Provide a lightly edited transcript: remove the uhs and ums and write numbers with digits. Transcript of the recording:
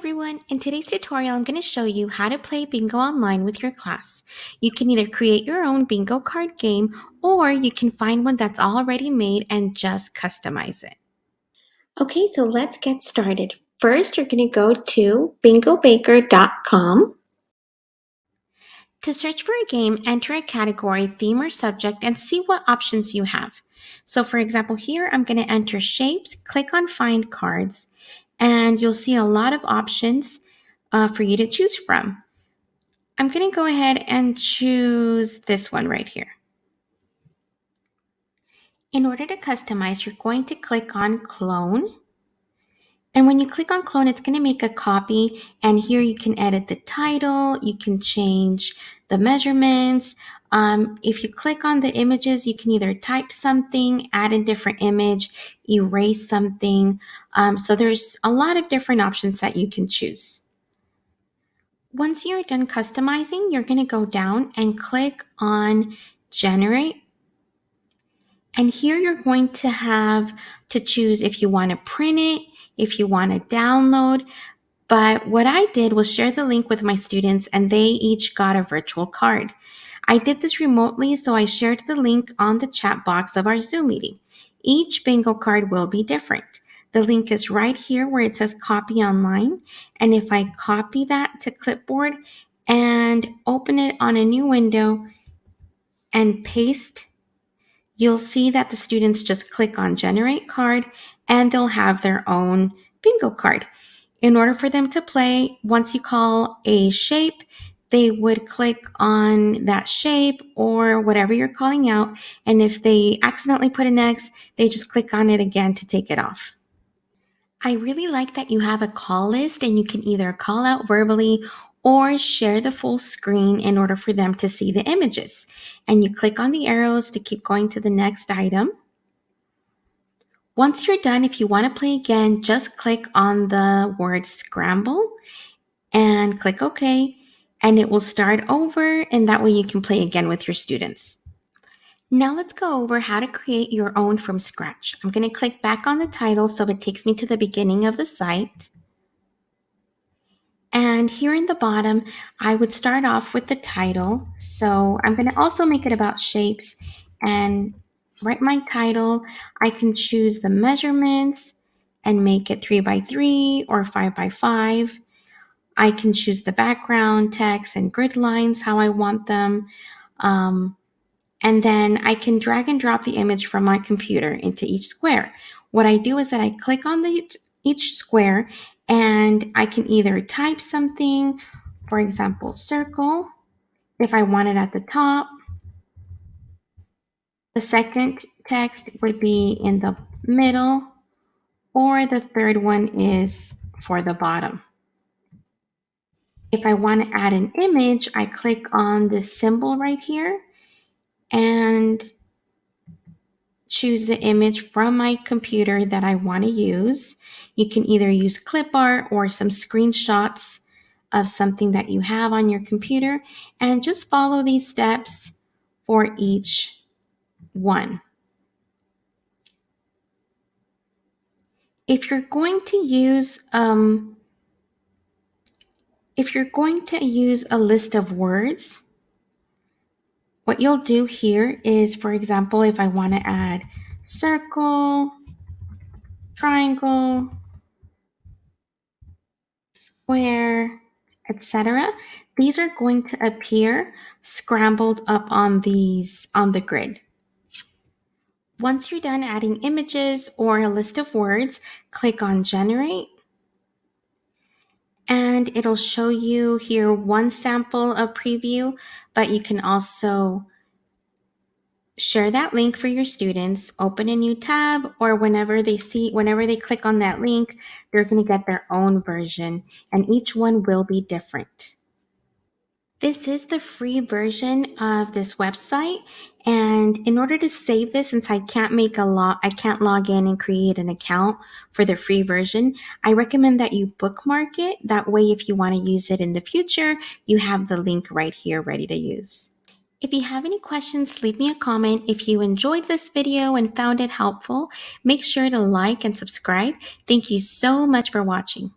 everyone, in today's tutorial I'm going to show you how to play bingo online with your class. You can either create your own bingo card game or you can find one that's already made and just customize it. Okay, so let's get started. First, you're going to go to bingobaker.com. To search for a game, enter a category, theme, or subject and see what options you have. So for example, here I'm going to enter shapes, click on find cards, and you'll see a lot of options for you to choose from. I'm going to go ahead and choose this one right here. In order to customize, you're going to click on clone. And when you click on clone, it's going to make a copy. And here you can edit the title. You can change the measurements. If you click on the images, you can either type something, add a different image, erase something. So there's a lot of different options that you can choose. Once you're done customizing, you're going to go down and click on generate. And here you're going to have to choose if you want to print it, if you want to download. But what I did was share the link with my students and they each got a virtual card. I did this remotely, so I shared the link on the chat box of our Zoom meeting. Each bingo card will be different. The link is right here where it says copy online. And if I copy that to clipboard and open it on a new window and paste, you'll see that the students just click on generate card and they'll have their own bingo card. In order for them to play, once you call a shape, they would click on that shape or whatever you're calling out. And if they accidentally put an X, they just click on it again to take it off. I really like that you have a call list and you can either call out verbally or share the full screen in order for them to see the images. And you click on the arrows to keep going to the next item. Once you're done, if you want to play again, just click on the word scramble and click OK, and it will start over, and that way you can play again with your students. Now let's go over how to create your own from scratch. I'm going to click back on the title so it takes me to the beginning of the site. And here in the bottom, I would start off with the title. So I'm going to also make it about shapes and write my title. I can choose the measurements and make it 3x3 or 5x5. I can choose the background, text, and grid lines, how I want them. And then I can drag and drop the image from my computer into each square. What I do is that I click on each square and I can either type something, for example, circle, if I want it at the top. The second text would be in the middle, or the third one is for the bottom. If I want to add an image, I click on this symbol right here and choose the image from my computer that I want to use. You can either use clip art or some screenshots of something that you have on your computer, and just follow these steps for each one. If you're going to use a list of words, what you'll do here is, for example, if I want to add circle, triangle, square, etc., these are going to appear scrambled up on the grid. Once you're done adding images or a list of words, click on generate. And it'll show you here one sample of preview, but you can also share that link for your students, open a new tab, or whenever they click on that link, they're going to get their own version, and each one will be different. This is the free version of this website, and in order to save this, since I can't log in and create an account for the free version, I recommend that you bookmark it. That way, if you want to use it in the future, you have the link right here ready to use. If you have any questions, leave me a comment. If you enjoyed this video and found it helpful, make sure to like and subscribe. Thank you so much for watching.